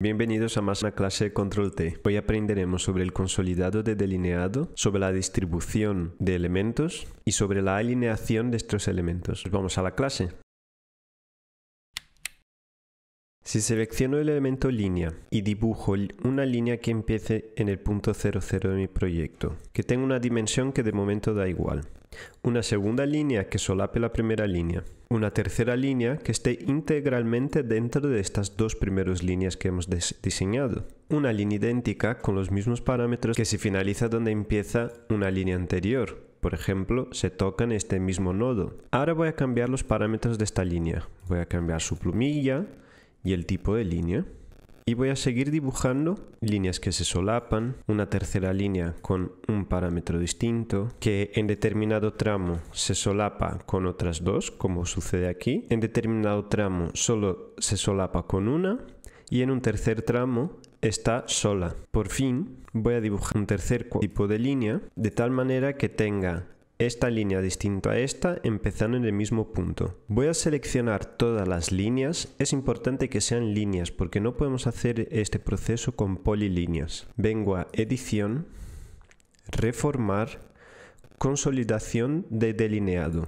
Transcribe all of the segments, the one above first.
Bienvenidos a más una clase de Control T. Hoy aprenderemos sobre el consolidado de delineado, sobre la distribución de elementos y sobre la alineación de estos elementos. Vamos a la clase. Si selecciono el elemento línea y dibujo una línea que empiece en el punto 00 de mi proyecto, que tenga una dimensión que de momento da igual, una segunda línea que solape la primera línea, una tercera línea que esté integralmente dentro de estas dos primeras líneas que hemos diseñado, una línea idéntica con los mismos parámetros que se finaliza donde empieza una línea anterior. Por ejemplo, se toca en este mismo nodo. Ahora voy a cambiar los parámetros de esta línea. Voy a cambiar su plumilla y el tipo de línea. Y voy a seguir dibujando líneas que se solapan, una tercera línea con un parámetro distinto, que en determinado tramo se solapa con otras dos, como sucede aquí. En determinado tramo solo se solapa con una y en un tercer tramo está sola. Por fin voy a dibujar un tercer tipo de línea de tal manera que tenga esta línea distinta a esta empezando en el mismo punto. Voy a seleccionar todas las líneas. Es importante que sean líneas porque no podemos hacer este proceso con polilíneas. Vengo a edición, reformar, consolidación de delineado.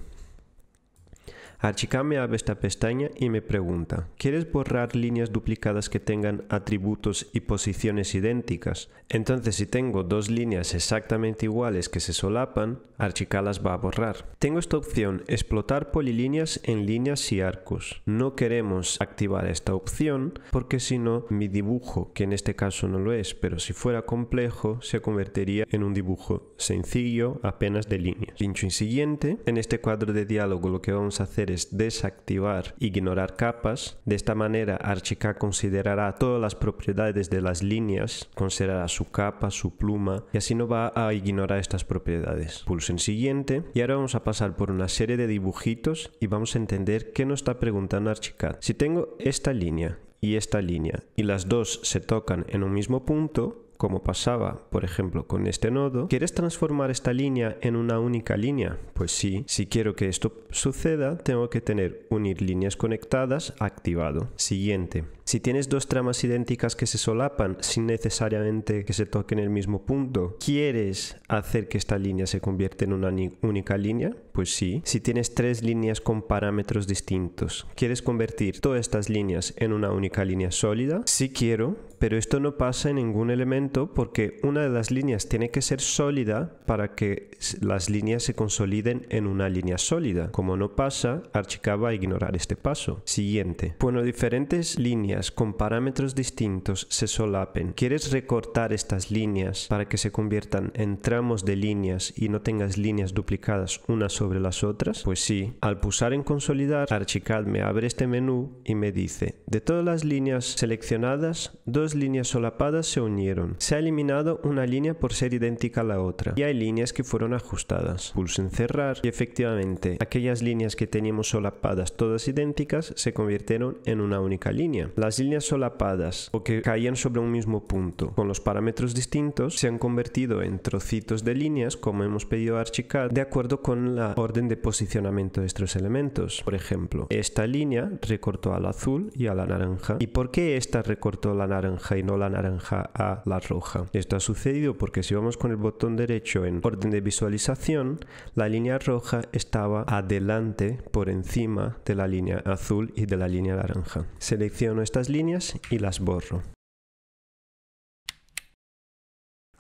Archicad me abre esta pestaña y me pregunta: ¿quieres borrar líneas duplicadas que tengan atributos y posiciones idénticas? Entonces, si tengo dos líneas exactamente iguales que se solapan, Archicad las va a borrar. Tengo esta opción, explotar polilíneas en líneas y arcos. No queremos activar esta opción porque si no, mi dibujo, que en este caso no lo es, pero si fuera complejo, se convertiría en un dibujo sencillo apenas de líneas. Pincho en siguiente. En este cuadro de diálogo lo que vamos a hacer es desactivar, ignorar capas. De esta manera Archicad considerará todas las propiedades de las líneas, considerará su capa, su pluma y así no va a ignorar estas propiedades. Pulso en siguiente y ahora vamos a pasar por una serie de dibujitos y vamos a entender qué nos está preguntando Archicad. Si tengo esta línea y las dos se tocan en un mismo punto, como pasaba, por ejemplo, con este nodo, ¿quieres transformar esta línea en una única línea? Pues sí, si quiero que esto suceda, tengo que tener unir líneas conectadas activado. Siguiente. Si tienes dos tramas idénticas que se solapan sin necesariamente que se toquen en el mismo punto, ¿quieres hacer que esta línea se convierta en una única línea? Pues sí. Si tienes tres líneas con parámetros distintos, ¿quieres convertir todas estas líneas en una única línea sólida? Sí quiero, pero esto no pasa en ningún elemento porque una de las líneas tiene que ser sólida para que las líneas se consoliden en una línea sólida. Como no pasa, Archicad va a ignorar este paso. Siguiente. Cuando diferentes líneas con parámetros distintos se solapen, ¿quieres recortar estas líneas para que se conviertan en tramos de líneas y no tengas líneas duplicadas unas sobre las otras? Pues sí. Al pulsar en consolidar, Archicad me abre este menú y me dice: de todas las líneas seleccionadas, dos líneas solapadas se unieron. Se ha eliminado una línea por ser idéntica a la otra y hay líneas que fueron ajustadas. Pulso en cerrar y efectivamente aquellas líneas que teníamos solapadas todas idénticas se convirtieron en una única línea. Las líneas solapadas o que caían sobre un mismo punto con los parámetros distintos se han convertido en trocitos de líneas como hemos pedido a Archicad de acuerdo con la orden de posicionamiento de estos elementos. Por ejemplo, esta línea recortó al azul y a la naranja. ¿Y por qué esta recortó la naranja y no la naranja a la roja? Esto ha sucedido porque si vamos con el botón derecho en orden de visualización, la línea roja estaba adelante por encima de la línea azul y de la línea naranja. Selecciono estas líneas y las borro.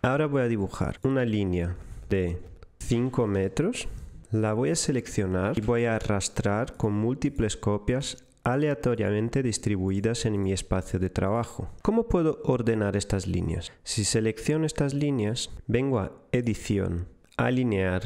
Ahora voy a dibujar una línea de 5 metros. La voy a seleccionar y voy a arrastrar con múltiples copias aleatoriamente distribuidas en mi espacio de trabajo. ¿Cómo puedo ordenar estas líneas? Si selecciono estas líneas, vengo a edición, alinear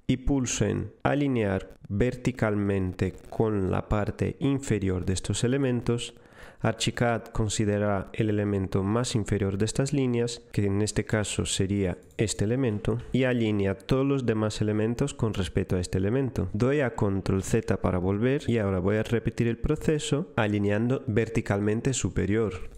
y pulso en alinear verticalmente con la parte inferior de estos elementos. Archicad considerará el elemento más inferior de estas líneas, que en este caso sería este elemento, y alinea todos los demás elementos con respecto a este elemento. Doy a Control Z para volver y ahora voy a repetir el proceso alineando verticalmente superior.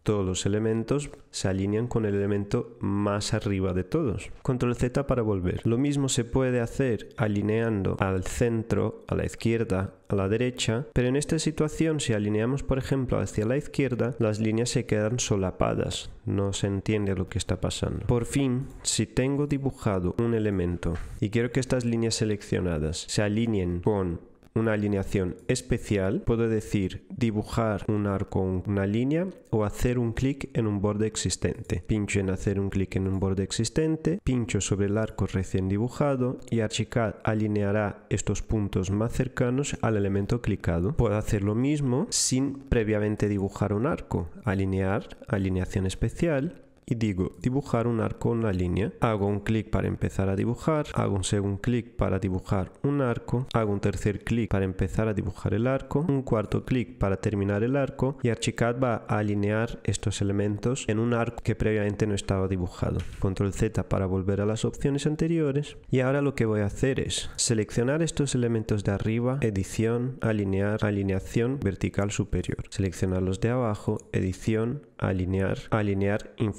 todos los elementos se alinean con el elemento más arriba de todos. Control Z para volver. Lo mismo se puede hacer alineando al centro, a la izquierda, a la derecha, pero en esta situación si alineamos por ejemplo hacia la izquierda, las líneas se quedan solapadas, no se entiende lo que está pasando. Por fin, si tengo dibujado un elemento y quiero que estas líneas seleccionadas se alineen con una alineación especial, puedo decir dibujar un arco o una línea o hacer un clic en un borde existente. Pincho en hacer un clic en un borde existente, pincho sobre el arco recién dibujado y Archicad alineará estos puntos más cercanos al elemento clicado. Puedo hacer lo mismo sin previamente dibujar un arco. Alinear, alineación especial. Y digo dibujar un arco o una línea. Hago un clic para empezar a dibujar, hago un segundo clic para dibujar un arco, hago un tercer clic para empezar a dibujar el arco, un cuarto clic para terminar el arco y Archicad va a alinear estos elementos en un arco que previamente no estaba dibujado. Control Z para volver a las opciones anteriores y ahora lo que voy a hacer es seleccionar estos elementos de arriba, edición, alinear, alineación vertical superior. Seleccionar los de abajo, edición, alinear,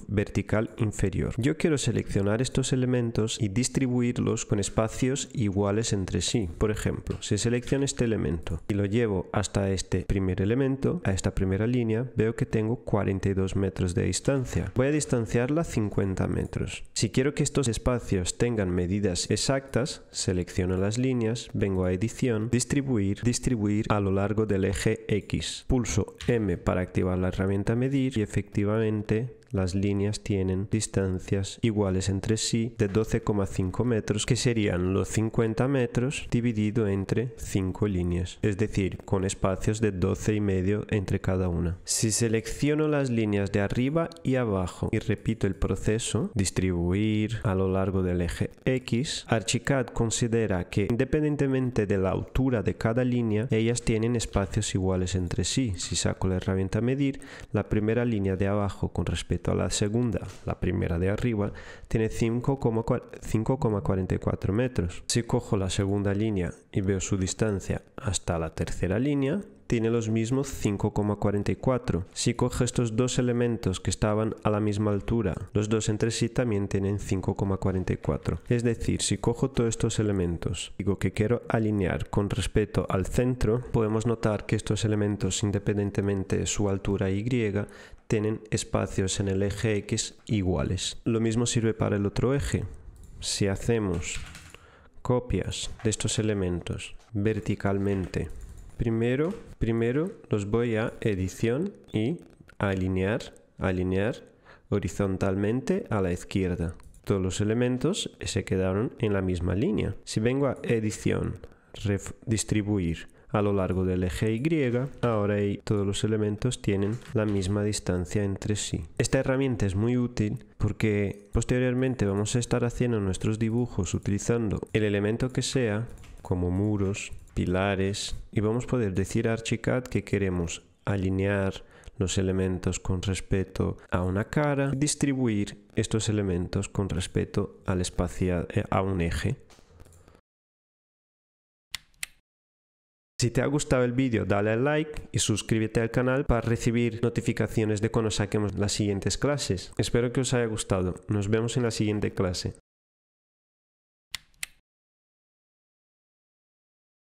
vertical inferior. Yo quiero seleccionar estos elementos y distribuirlos con espacios iguales entre sí. Por ejemplo, si selecciono este elemento y lo llevo hasta este primer elemento, a esta primera línea, veo que tengo 42 metros de distancia. Voy a distanciarla 50 metros. Si quiero que estos espacios tengan medidas exactas, selecciono las líneas, vengo a edición, distribuir a lo largo del eje X. Pulso M para activar la herramienta medir y efectivamente las líneas tienen distancias iguales entre sí de 12,5 metros, que serían los 50 metros dividido entre 5 líneas, es decir, con espacios de 12,5 entre cada una. Si selecciono las líneas de arriba y abajo y repito el proceso, distribuir a lo largo del eje X, Archicad considera que independientemente de la altura de cada línea, ellas tienen espacios iguales entre sí. Si saco la herramienta medir, la primera línea de abajo con respecto a la segunda, la primera de arriba, tiene 5,44 metros. Si cojo la segunda línea y veo su distancia hasta la tercera línea, tiene los mismos 5,44. Si cojo estos dos elementos que estaban a la misma altura, los dos entre sí también tienen 5,44. Es decir, si cojo todos estos elementos, digo que quiero alinear con respecto al centro, podemos notar que estos elementos, independientemente de su altura Y, tienen espacios en el eje X iguales. Lo mismo sirve para el otro eje. Si hacemos copias de estos elementos verticalmente, primero los voy a edición y alinear horizontalmente a la izquierda. Todos los elementos se quedaron en la misma línea. Si vengo a edición, distribuir a lo largo del eje Y, ahora todos los elementos tienen la misma distancia entre sí. Esta herramienta es muy útil porque posteriormente vamos a estar haciendo nuestros dibujos utilizando el elemento que sea, como muros, pilares, y vamos a poder decir a Archicad que queremos alinear los elementos con respecto a una cara y distribuir estos elementos con respecto al espacio, a un eje. Si te ha gustado el vídeo, dale al like y suscríbete al canal para recibir notificaciones de cuando saquemos las siguientes clases. Espero que os haya gustado. Nos vemos en la siguiente clase.